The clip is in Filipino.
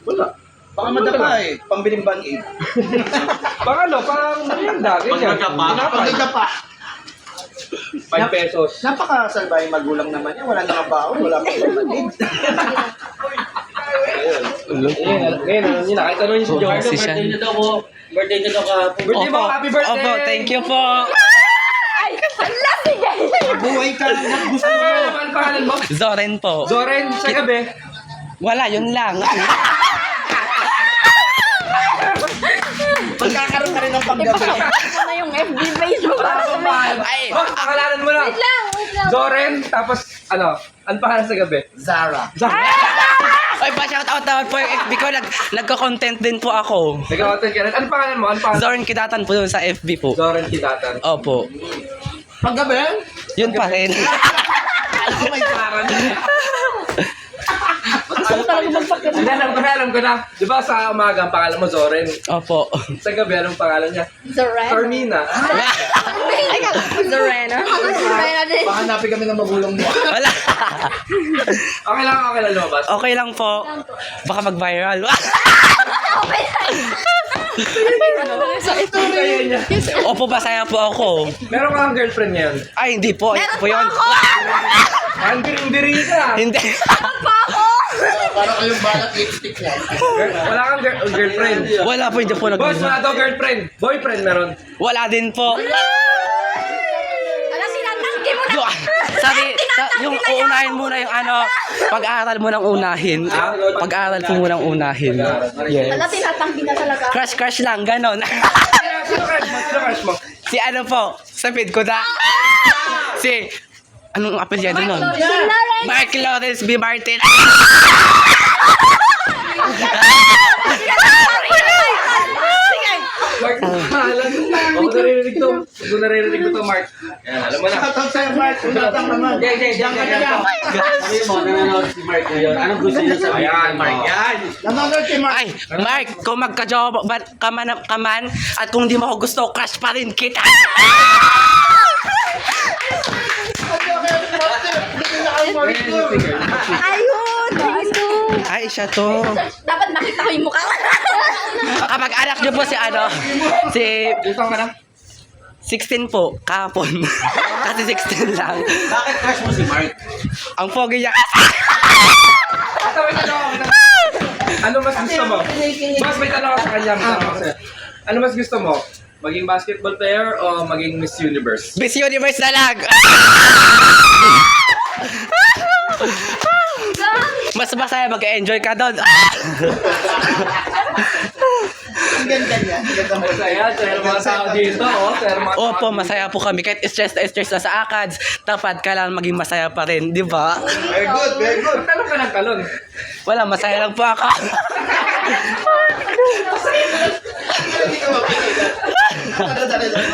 Wala. Baka madapa eh. Pambiling band-aid. Baka ano, parang merienda. Pagdadapa. 5 pesos. Napakasalbay magulang naman yan. Wala nang baon. Wala pang band-aid. Ngayon, alam niyo na. Kahit ano yung si Joe. Si Sean. Birthday na daw ka. Birthday mo, happy birthday! Opo, thank you po. Ay, ala, sige. Buhay ka. Gusto mo. Ano ang pangalan mo? Zoren po. Zoren, sa gabi. Wala, yun lang. Magkakaroon ka rin ng panggabi. Ipapakita na yung FB page mo para sa mga. Ay, Pangalanan mo na. Wait lang. Zoren, tapos ano? Ang pangalan sa gabi? Zara. ay pa-shout out naman po yung FB ko. Nagko-content din po ako. Nag-content ka rin. Ano pangalan mo? Ano pangalan? Zoren Kidatan po yun sa FB po. Zoren Kitatan. Opo. Panggabi? Yun pa rin. Alam ko may saran. Gusto ko talaga magpakita. Hindi, alam ko na. Di ba sa umaga ang pangalan mo Zoren? Opo. Sa gabi, anong pangalan niya? Zorena. Carmina. Ay, Zorena. Zorena din. Baka hanapin kami ng magulang mo. Wala. Okay lang lumabas. Okay lang po. Baka mag-viral. Kaya niya. Opo, masaya po ako. Meron kang girlfriend ngayon? Ay, hindi po. Ito po yun. Ang diri ka. Hindi. Para kayong balat lipstick niya. Wala kang girlfriend. Wala po, hindi po Boss, wala daw girlfriend. Boyfriend meron. Wala din po. Ala, sinatanggi mo na. Yung uunahin muna yung ano, pag-aaral mo nang unahin. Pag-aaral po munang unahin. Yes. Ala, tinatanggi na talaga. Crush lang, ganon. Sino crush mo? Si ano po, sa feed ko na. Si, anong apelyido nun? Mark Lawrence B. Martin. Mark, pangalan. Ako naririnig ko to, Mark. Yan, alam mo na. Tatang sa'yo, Mark. Unatang naman. Diyan ka na lang. Sabi mo, nanonood si Mark ngayon. Anong gusto niya sabihin? Ayan, Mark. Yan. Nanonood kay Mark. Ay, Mark, kung magka-jowa ka man, at kung di mo ako gusto, crush pa rin kita. Ayun. Ay, siya to. Dapat makita ko yung mukha. Kapag anak niyo po si ano, si Gusto ka na? 16 po, kahapon. Kasi 16 lang. Bakit crush mo si Mark? Ang pogi niya. Ano mas gusto mo? Mas may tanong ako sa kanya. May tanong ako sa'yo. Ano mas gusto mo? Maging basketball player o maging Miss Universe? Miss Universe na lang. Mas masaya mag-enjoy ka doon. Ang ganda niya. Ang ganda mo. Masaya, sir, mga tao dito, oh. Sir, mga tao Opo, masaya po kami. Kahit stress na sa ACADS, dapat kailangan maging masaya pa rin, di ba? Very good, very good. Talong ka ng talon. Wala, masaya lang po ako. Dali, dali, dali.